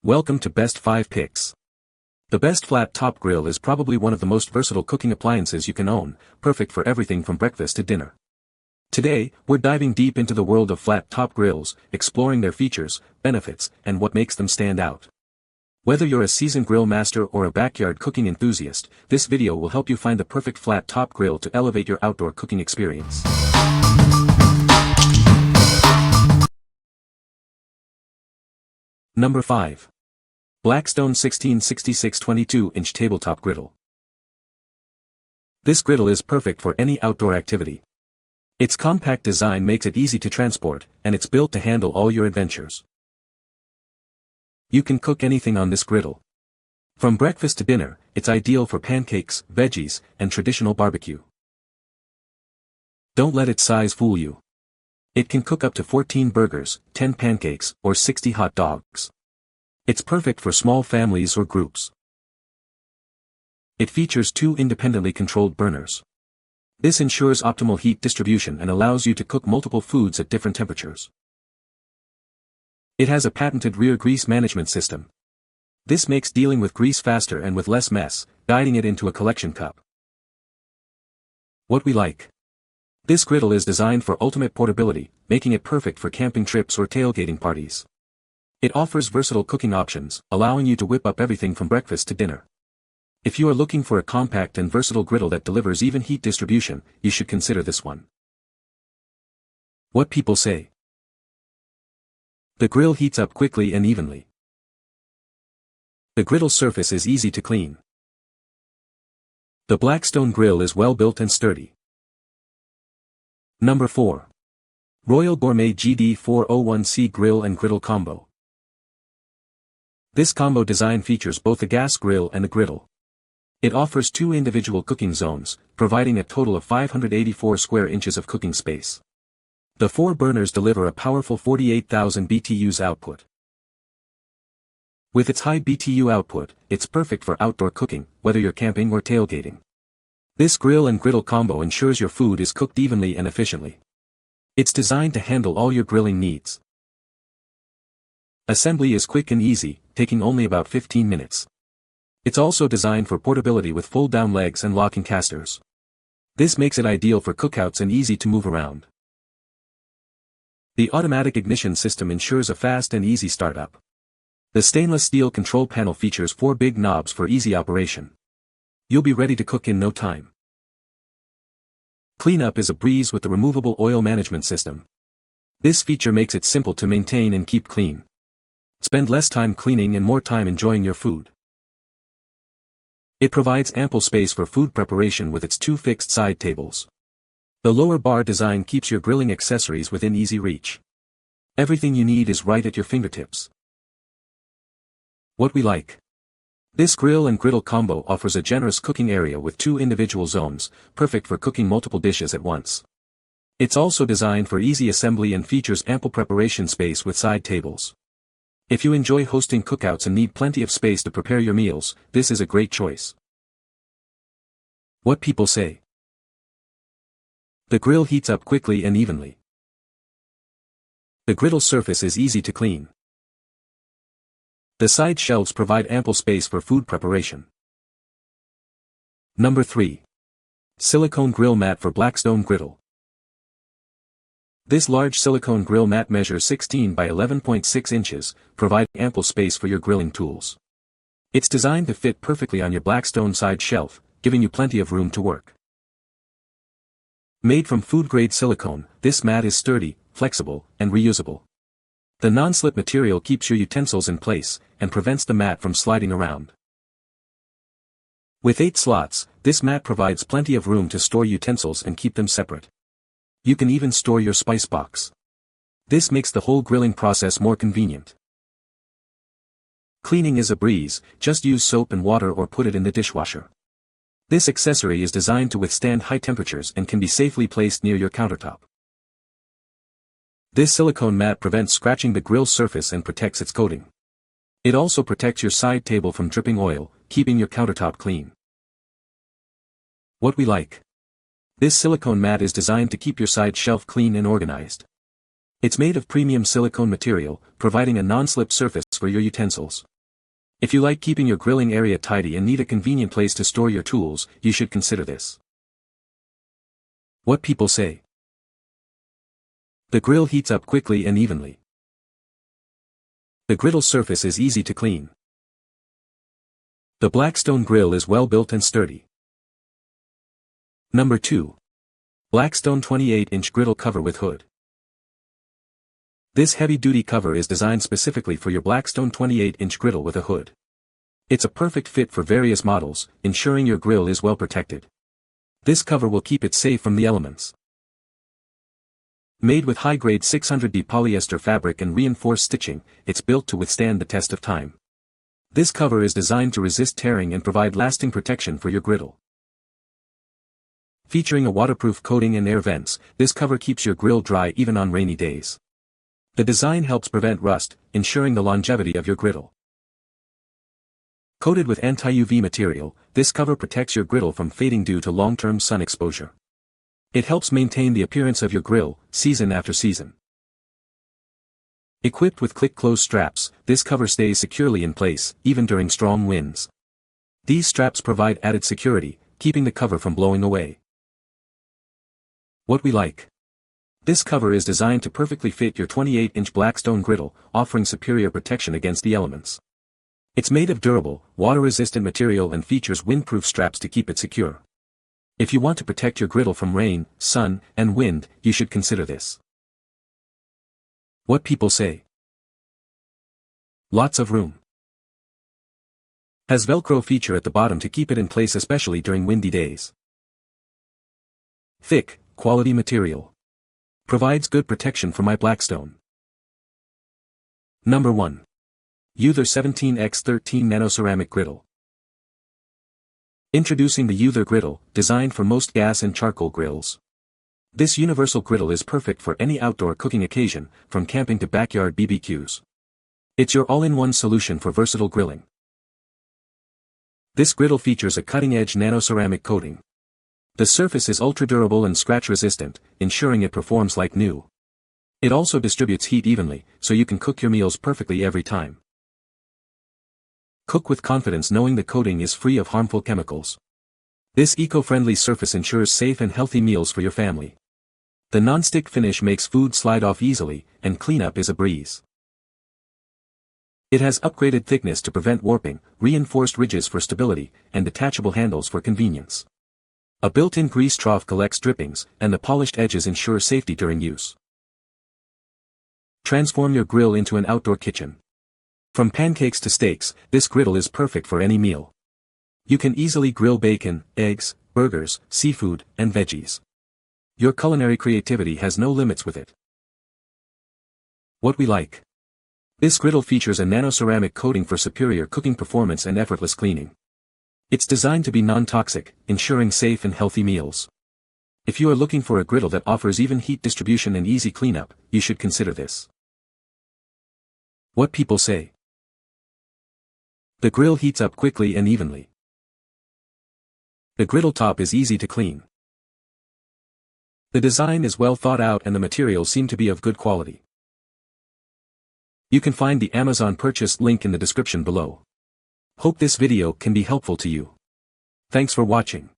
Welcome to Best 5 Picks. The Best Flat Top Grill is probably one of the most versatile cooking appliances you can own, perfect for everything from breakfast to dinner. Today, we're diving deep into the world of flat top grills, exploring their features, benefits, and what makes them stand out. Whether you're a seasoned grill master or a backyard cooking enthusiast, this video will help you find the perfect flat top grill to elevate your outdoor cooking experience. Number 5. Blackstone 1666 22-inch Tabletop Griddle. This griddle is perfect for any outdoor activity. Its compact design makes it easy to transport, and it's built to handle all your adventures. You can cook anything on this griddle. From breakfast to dinner, it's ideal for pancakes, veggies, and traditional barbecue. Don't let its size fool you. It can cook up to 14 burgers, 10 pancakes, or 60 hot dogs. It's perfect for small families or groups. It features 2 independently controlled burners. This ensures optimal heat distribution and allows you to cook multiple foods at different temperatures. It has a patented rear grease management system. This makes dealing with grease faster and with less mess, guiding it into a collection cup. What we like. This griddle is designed for ultimate portability, making it perfect for camping trips or tailgating parties. It offers versatile cooking options, allowing you to whip up everything from breakfast to dinner. If you are looking for a compact and versatile griddle that delivers even heat distribution, you should consider this one. What people say. The grill heats up quickly and evenly. The griddle surface is easy to clean. The Blackstone grill is well built and sturdy. Number 4. Royal Gourmet GD401C Grill and Griddle Combo. This combo design features both a gas grill and a griddle. It offers 2 individual cooking zones, providing a total of 584 square inches of cooking space. The 4 burners deliver a powerful 48,000 BTUs output. With its high BTU output, it's perfect for outdoor cooking, whether you're camping or tailgating. This grill and griddle combo ensures your food is cooked evenly and efficiently. It's designed to handle all your grilling needs. Assembly is quick and easy, taking only about 15 minutes. It's also designed for portability with fold-down legs and locking casters. This makes it ideal for cookouts and easy to move around. The automatic ignition system ensures a fast and easy startup. The stainless steel control panel features 4 big knobs for easy operation. You'll be ready to cook in no time. Cleanup is a breeze with the removable oil management system. This feature makes it simple to maintain and keep clean. Spend less time cleaning and more time enjoying your food. It provides ample space for food preparation with its 2 fixed side tables. The lower bar design keeps your grilling accessories within easy reach. Everything you need is right at your fingertips. What we like. This grill and griddle combo offers a generous cooking area with 2 individual zones, perfect for cooking multiple dishes at once. It's also designed for easy assembly and features ample preparation space with side tables. If you enjoy hosting cookouts and need plenty of space to prepare your meals, this is a great choice. What people say. The grill heats up quickly and evenly. The griddle surface is easy to clean. The side shelves provide ample space for food preparation. Number 3. Silicone Grill Mat for Blackstone Griddle. This large silicone grill mat measures 16 by 11.6 inches, providing ample space for your grilling tools. It's designed to fit perfectly on your Blackstone side shelf, giving you plenty of room to work. Made from food-grade silicone, this mat is sturdy, flexible, and reusable. The non-slip material keeps your utensils in place, and prevents the mat from sliding around. With 8 slots, this mat provides plenty of room to store utensils and keep them separate. You can even store your spice box. This makes the whole grilling process more convenient. Cleaning is a breeze, just use soap and water or put it in the dishwasher. This accessory is designed to withstand high temperatures and can be safely placed near your countertop. This silicone mat prevents scratching the grill surface and protects its coating. It also protects your side table from dripping oil, keeping your countertop clean. What we like. This silicone mat is designed to keep your side shelf clean and organized. It's made of premium silicone material, providing a non-slip surface for your utensils. If you like keeping your grilling area tidy and need a convenient place to store your tools, you should consider this. What people say. The grill heats up quickly and evenly. The griddle surface is easy to clean. The Blackstone grill is well built and sturdy. Number 2. Blackstone 28-inch griddle cover with hood. This heavy-duty cover is designed specifically for your Blackstone 28-inch griddle with a hood. It's a perfect fit for various models, ensuring your grill is well protected. This cover will keep it safe from the elements. Made with high-grade 600D polyester fabric and reinforced stitching, it's built to withstand the test of time. This cover is designed to resist tearing and provide lasting protection for your griddle. Featuring a waterproof coating and air vents, this cover keeps your grill dry even on rainy days. The design helps prevent rust, ensuring the longevity of your griddle. Coated with anti-UV material, this cover protects your griddle from fading due to long-term sun exposure. It helps maintain the appearance of your grill, season after season. Equipped with click-close straps, this cover stays securely in place, even during strong winds. These straps provide added security, keeping the cover from blowing away. What we like. This cover is designed to perfectly fit your 28-inch Blackstone griddle, offering superior protection against the elements. It's made of durable, water-resistant material and features windproof straps to keep it secure. If you want to protect your griddle from rain, sun, and wind, you should consider this. What people say. Lots of room. Has Velcro feature at the bottom to keep it in place especially during windy days. Thick, quality material. Provides good protection for my Blackstone. Number 1. Utheer 17x13 Nano-Ceramic Griddle. Introducing the Utheer griddle, designed for most gas and charcoal grills. This universal griddle is perfect for any outdoor cooking occasion, from camping to backyard BBQs. It's your all-in-one solution for versatile grilling. This griddle features a cutting-edge nano-ceramic coating. The surface is ultra-durable and scratch-resistant, ensuring it performs like new. It also distributes heat evenly, so you can cook your meals perfectly every time. Cook with confidence knowing the coating is free of harmful chemicals. This eco-friendly surface ensures safe and healthy meals for your family. The non-stick finish makes food slide off easily, and cleanup is a breeze. It has upgraded thickness to prevent warping, reinforced ridges for stability, and detachable handles for convenience. A built-in grease trough collects drippings, and the polished edges ensure safety during use. Transform your grill into an outdoor kitchen. From pancakes to steaks, this griddle is perfect for any meal. You can easily grill bacon, eggs, burgers, seafood, and veggies. Your culinary creativity has no limits with it. What we like. This griddle features a nano-ceramic coating for superior cooking performance and effortless cleaning. It's designed to be non-toxic, ensuring safe and healthy meals. If you are looking for a griddle that offers even heat distribution and easy cleanup, you should consider this. What people say. The grill heats up quickly and evenly. The griddle top is easy to clean. The design is well thought out and the materials seem to be of good quality. You can find the Amazon purchase link in the description below. Hope this video can be helpful to you. Thanks for watching.